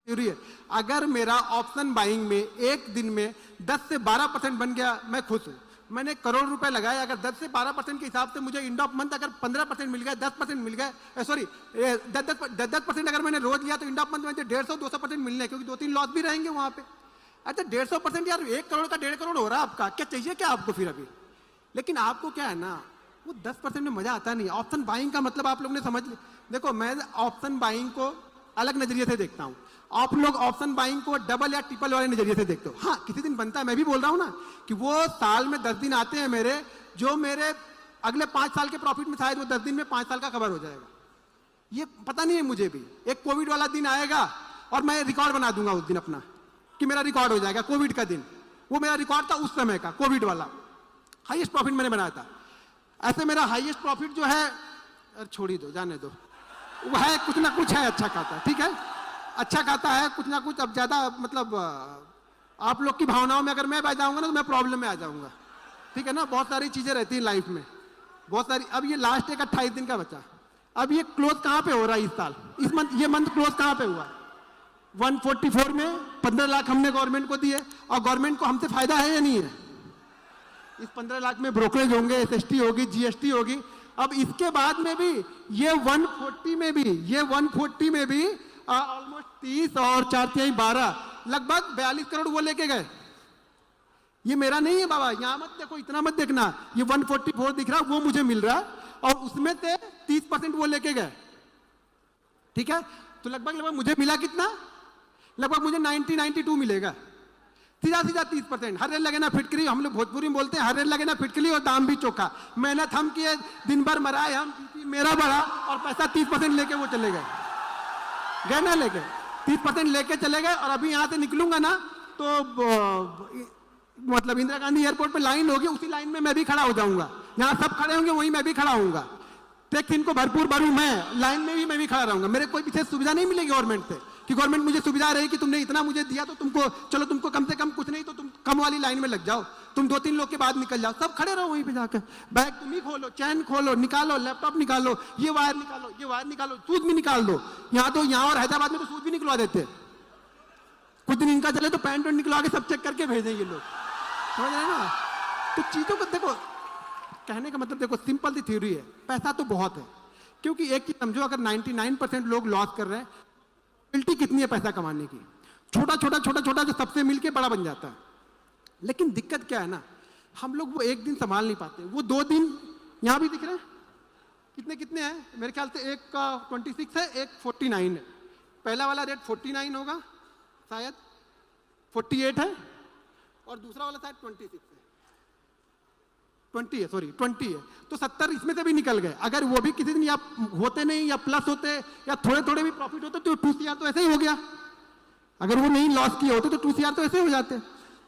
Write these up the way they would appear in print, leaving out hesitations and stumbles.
Theory है। अगर मेरा ऑप्शन बाइंग में एक दिन में 10 से 12% बन गया, मैं खुश हूं। मैंने करोड़ रुपए लगाए, अगर 10 से 12% के हिसाब से मुझे एंड ऑफ मंथ अगर 15% मिल गया, 10% मिल गया, सॉरी 10% अगर मैंने रोज लिया तो एंड ऑफ मंथ मुझे 150-200% मिलने हैं, क्योंकि 2-3 लॉस भी रहेंगे वहां पे। अच्छा 150% यार, 1 करोड़ का 1.5 करोड़ हो रहा है आपका, क्या चाहिए क्या आपको फिर अभी? लेकिन आपको क्या है ना, वो 10% में मजा आता नहीं। ऑप्शन बाइंग का मतलब आप लोग ने समझ लिया। देखो मैं ऑप्शन बाइंग को अलग नजरिए से देखता हूं, आप लोग ऑप्शन बाइंग को डबल या ट्रिपल वाले नजरिए से देखते हो। हाँ किसी दिन बनता है, मैं भी बोल रहा हूं ना कि वो साल में 10 दिन आते हैं मेरे, जो मेरे अगले 5 साल के प्रॉफिट में शायद वो 10 दिन में 5 साल का कवर हो जाएगा। ये पता नहीं है मुझे भी। एक कोविड वाला दिन आएगा और मैं रिकॉर्ड बना दूंगा उस दिन अपना, कि मेरा रिकॉर्ड हो जाएगा कोविड का दिन। वो मेरा रिकॉर्ड था उस समय का, कोविड वाला हाईएस्ट प्रॉफिट मैंने बनाया था। ऐसे मेरा हाईएस्ट प्रॉफिट जो है, छोड़ी दो, जाने दो, वो है कुछ ना कुछ है अच्छा खाता, ठीक है, अच्छा खाता है कुछ ना कुछ। अब ज्यादा मतलब आप लोग की भावनाओं में अगर मैं बह जाऊंगा ना तो मैं प्रॉब्लम में आ जाऊंगा, ठीक है ना। बहुत सारी चीजें रहती हैं लाइफ में, बहुत सारी। अब ये लास्ट एक 28 दिन का बचा, अब ये क्लोज कहां पे हो रहा है इस साल, इस मंथ, ये मंथ क्लोज कहां पे हुआ? 144 में 15 लाख हमने गवर्नमेंट को दिए, और गवर्नमेंट को हमसे फायदा है या नहीं है? इस 15 लाख में ब्रोकरेज होंगे, एसएसटी होगी, जीएसटी होगी। अब इसके बाद में भी ये 140 में भी, ये 140 में भी ऑलमोस्ट 30 और 4 12 लगभग 42 करोड़ वो लेके गए। ये मेरा नहीं है बाबा, यहां मत देखो, इतना मत देखना, ये 144 दिख रहा वो मुझे मिल रहा, और उसमें से 30% वो लेके गए, ठीक है। तो लगभग मुझे मिला कितना? लगभग मुझे 92 मिलेगा, सीधा 30%। हर रेल लगे ना फिटकरी, हम लोग भोजपुरी में बोलते हैं, हर रेल लगे ना फिटकरी और दाम भी चोखा। मेहनत हम किए, दिन भर मराए हम, मेरा बढ़ा, और पैसा 30% लेके वो चले गए, गए ना लेके 30% लेके चले गए। और अभी यहां से निकलूंगा ना तो मतलब इंदिरा गांधी एयरपोर्ट पे लाइन होगी, उसी लाइन में मैं भी खड़ा हो जाऊंगा। यहां सब खड़े होंगे, वहीं मैं भी खड़ा होऊंगा। टैक्स इनको भरपूर भरूं, मैं लाइन में भी मैं भी खड़ा रहूंगा। मेरे कोई विशेष सुविधा नहीं मिलेगी गवर्नमेंट से, कि गवर्नमेंट मुझे सुविधा रही कि तुमने इतना मुझे दिया तो तुमको, चलो तुमको कम से कम कुछ नहीं तो तुम कम वाली लाइन में लग जाओ, तुम 2-3 लोग के बाद निकल जाओ। सब खड़े रहो वहीं पे जाकर, बैग तुम ही खोलो, चैन खोलो, निकालो, लैपटॉप निकालो, ये वायर निकालो, ये वायर निकालो, सूद भी निकाल दो। यहाँ तो, यहाँ और हैदराबाद में तो सूद भी निकलवा देते। कुछ दिन इनका चले तो पैंट निकलवा के सब चेक करके भेजें ये लोग, समझ रहे हैं ना। तो चीजों को देखो, कहने का मतलब देखो, सिंपल सी थ्योरी है, पैसा तो बहुत है। क्योंकि एक चीज समझो, अगर 99% लोग लॉस कर रहे हैं, बिल्टी कितनी है पैसा कमाने की? छोटा छोटा छोटा छोटा जो सबसे मिलके बड़ा बन जाता है। लेकिन दिक्कत क्या है ना, हम लोग वो एक दिन संभाल नहीं पाते, वो 2 दिन। यहां भी दिख रहे हैं कितने कितने हैं, मेरे ख्याल से एक का 26 है, एक 49 है। पहला वाला रेट 49 होगा शायद, 48 है, और दूसरा वाला शायद 26 है, 20 है, सॉरी 20 है। तो 70 इसमें से भी निकल गए। अगर वो भी किसी दिन या होते नहीं, या प्लस होते, या थोड़े थोड़े भी प्रॉफिट होते, तो 2 CR तो ऐसे ही हो गया। अगर वो नहीं लॉस किए होते तो 2 CR तो ऐसे हो जाते।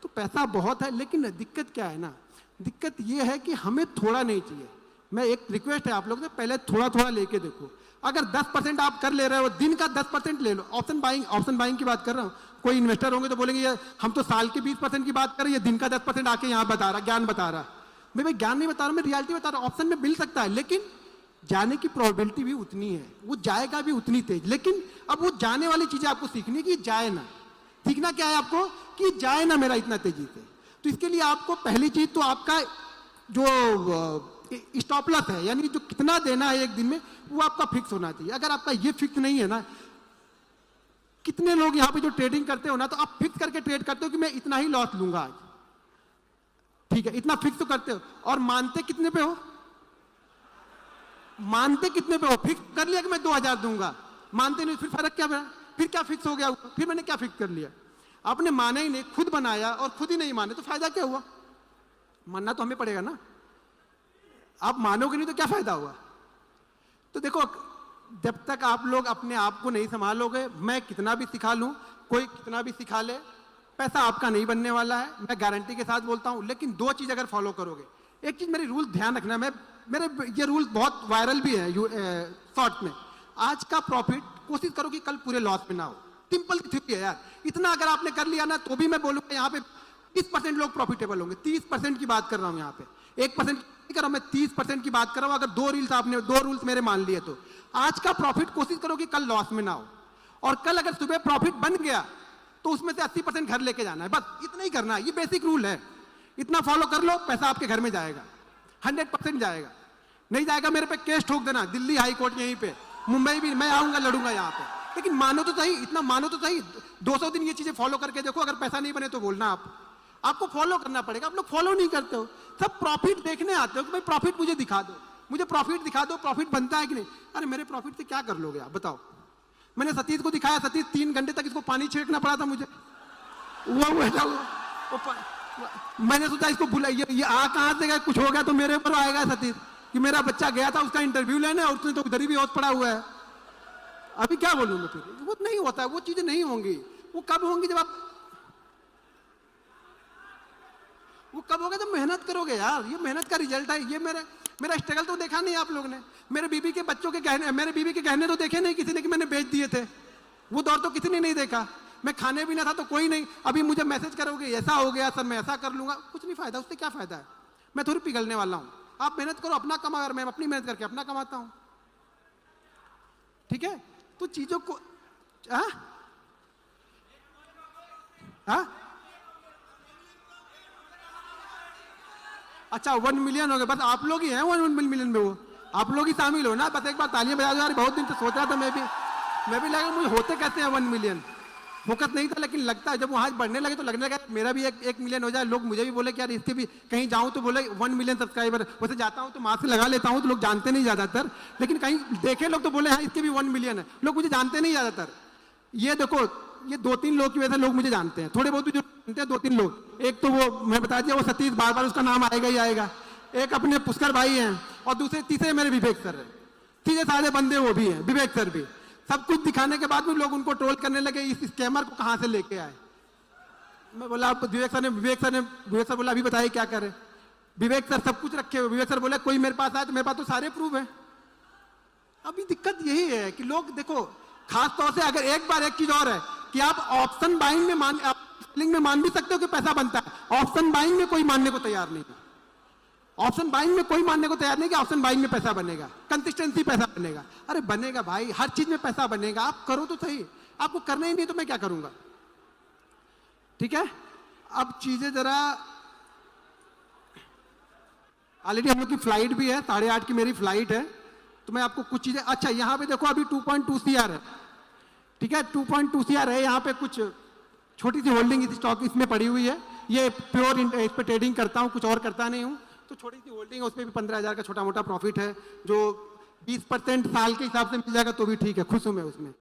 तो पैसा बहुत है, लेकिन दिक्कत क्या है ना, दिक्कत ये है कि हमें थोड़ा नहीं चाहिए। मैं एक रिक्वेस्ट है आप लोग से, पहले थोड़ा थोड़ा लेके देखो। अगर 10% आप कर ले रहे हो, दिन का 10% ले लो। ऑप्शन बाइंग की बात कर रहा हूँ। कोई इन्वेस्टर होंगे तो बोलेंगे यार हम तो साल के 20% की बात कर रहे हैं, दिन का 10% आके यहाँ बता रहा, ज्ञान बता रहा। मैं भाई ज्ञान नहीं बता रहा, मैं रियलिटी बता रहा हूँ। ऑप्शन में मिल सकता है, लेकिन जाने की प्रोबेबिलिटी भी उतनी है, वो जाएगा भी उतनी तेज। लेकिन अब वो जाने वाली चीजें आपको सीखनी कि जाए ना। सीखना क्या है आपको, कि जाए ना मेरा इतना तेजी से। तो इसके लिए आपको पहली चीज तो आपका जो स्टॉप लॉस है, यानी जो कितना देना है एक दिन में, वो आपका फिक्स होना चाहिए। अगर आपका ये फिक्स नहीं है ना, कितने लोग यहाँ पे जो ट्रेडिंग करते हो ना, तो आप फिक्स करके ट्रेड करते हो कि मैं इतना ही लॉस लूंगा आज, ठीक है, इतना फिक्स तो करते हो। और मानते कितने पे हो, मानते कितने पे हो? फिक्स कर लिया कि मैं 2000 दूंगा, मानते नहीं, फिर फर्क क्या पड़ा? फिर क्या फिक्स हो गया? फिर मैंने क्या फिक्स कर लिया? आपने माना ही नहीं, खुद बनाया और खुद ही नहीं माने, तो फायदा क्या हुआ? मानना तो हमें पड़ेगा ना। आप मानोगे नहीं तो क्या फायदा हुआ? तो देखो, जब तक आप लोग अपने आप को नहीं संभालोगे, मैं कितना भी सिखा लूं, कोई कितना भी सिखा ले, पैसा आपका नहीं बनने वाला है, मैं गारंटी के साथ बोलता हूं। लेकिन 2 चीज अगर फॉलो करोगे, एक चीज मेरी रूल ध्यान रखना, मेरे ये रूल बहुत वायरल भी है शॉर्ट में। आज का प्रॉफिट कोशिश करो कि कल पूरे लॉस में ना हो। सिंपल थ्योरी है यार। इतना अगर आपने कर लिया ना, तो भी मैं बोलूंगा यहाँ पे 30% लोग प्रॉफिटेबल होंगे। 30% की बात कर रहा हूँ यहाँ पे, 1% नहीं कर रहा हूं मैं, 30% की बात कर रहा हूँ। अगर 2 रूल्स मेरे मान लिए, तो आज का प्रॉफिट कोशिश करो कि कल लॉस में ना हो। और कल अगर सुबह प्रॉफिट बन गया तो उसमें से 80% घर लेके जाना है, बस इतना ही करना है। ये बेसिक रूल है, इतना फॉलो कर लो, पैसा आपके घर में जाएगा, 100% जाएगा। नहीं जाएगा मेरे पे केस ठोक देना, दिल्ली हाई कोर्ट यहीं पे, मुंबई भी मैं आऊंगा, लड़ूंगा यहाँ पे। लेकिन मानो तो सही, इतना मानो तो सही, 200 दिन ये चीजें फॉलो करके देखो, अगर पैसा नहीं बने तो बोलना आपको फॉलो करना पड़ेगा। आप लोग फॉलो नहीं करते हो, सब प्रॉफिट देखने आते हो कि भाई प्रॉफिट मुझे दिखा दो, मुझे प्रॉफिट दिखा दो, प्रॉफिट बनता है कि नहीं। अरे मेरे प्रॉफिट से क्या कर लोगे आप बताओ। मैंने सतीश को दिखाया, सतीश 3 घंटे तक इसको पानी छिड़कना पड़ा था मुझे, मैंने सोचा इसको भूला, ये आ कहां से गया, कुछ हो गया तो मेरे ऊपर आएगा सतीश कि मेरा बच्चा गया था उसका इंटरव्यू लेने और उसने तो उधर ही भी होश पड़ा हुआ है। अभी क्या बोलूं मैं फिर, वो नहीं होता है, वो चीजें नहीं होंगी। वो कब होंगी जब आप, वो कब होगा जब मेहनत करोगे यार। ये मेहनत का रिजल्ट है। ये मेरा स्ट्रगल तो देखा नहीं आप लोग ने। मेरे बीबी के बच्चों के गहने, मेरे बीबी के गहने तो देखे नहीं किसी ने कि मैंने बेच दिए थे, वो दौर तो किसी ने नहीं देखा। मैं खाने भी ना था तो कोई नहीं, अभी मुझे मैसेज करोगे ऐसा हो गया सर, मैं ऐसा कर लूंगा, कुछ नहीं फायदा, उससे क्या फायदा है। मैं थोड़ी पिघलने वाला हूं। आप मेहनत करो, अपना कमा, मैं अपनी मेहनत करके अपना कमाता हूं, ठीक है। तो चीजों को अच्छा 1 मिलियन हो गए, बस आप लोग ही हैं 1 मिलियन में, वो आप लोग ही शामिल हो ना। बस एक बार तालियां बजा दो यार। बहुत दिन से सोच रहा था मैं भी लगा मुझे होते कैसे हैं 1 मिलियन, फोकस नहीं था, लेकिन लगता है जब वहां बढ़ने लगे तो लगने लगा मेरा भी 1 मिलियन हो जाए। लोग मुझे भी बोले कि यार इसके भी कहीं जाऊं तो बोले 1 मिलियन सब्सक्राइबर। वैसे जाता हूं तो मास्क लगा लेता हूं तो लोग जानते नहीं ज्यादातर, लेकिन कहीं देखे लोग तो बोले हाँ इसके भी 1 मिलियन है। लोग मुझे जानते नहीं ज्यादातर। ये देखो, ये 2-3 लोग की वजह से लोग मुझे जानते हैं, थोड़े बहुत भी जो जानते हैं 2-3 लोग। एक तो वो मैं बता दिया, वो सतीश, बार बार उसका नाम आएगा ही आएगा। एक अपने पुष्कर भाई हैं, और तीसरे मेरे विवेक सर है। सीधे साधे बंदे वो भी हैं, विवेक सर भी। सब कुछ दिखाने के बाद भी लोग उनको ट्रोल करने लगे, इस स्कैमर को कहां से लेके आए। मैं बोला विवेक सर बोला अभी बताइए क्या करे। विवेक सर सब कुछ रखे हुए। विवेक सर बोले कोई मेरे पास आए तो मेरे पास तो सारे प्रूफ है। अभी दिक्कत यही है कि लोग देखो, खास तौर से अगर एक बार एक चीज और है कि आप ऑप्शन बाइंग में मान भी सकते हो कि पैसा बनता है। ऑप्शन बाइंग में कोई मानने को तैयार नहीं है। ऑप्शन बाइंग में कोई मानने को तैयार नहीं कि ऑप्शन बाइंग में पैसा बनेगा, कंसिस्टेंसी पैसा बनेगा। अरे बनेगा भाई, हर चीज में पैसा बनेगा, आप करो तो सही। आपको करना ही नहीं तो मैं क्या करूंगा, ठीक है। अब चीजें जरा, ऑलरेडी हम लोग की फ्लाइट भी है, 8:30 की मेरी फ्लाइट है, तो मैं आपको कुछ चीजें, अच्छा यहाँ पे देखो अभी 2.2 CR है, ठीक है। 2.2 CR है। यहाँ पे कुछ छोटी सी होल्डिंग स्टॉक इसमें पड़ी हुई है। ये प्योर इस पे ट्रेडिंग करता हूँ, कुछ और करता नहीं हूँ। तो छोटी सी होल्डिंग है, उस पर भी 15,000 का छोटा मोटा प्रॉफिट है, जो 20% साल के हिसाब से मिल जाएगा तो भी ठीक है, खुश हूं मैं उसमें।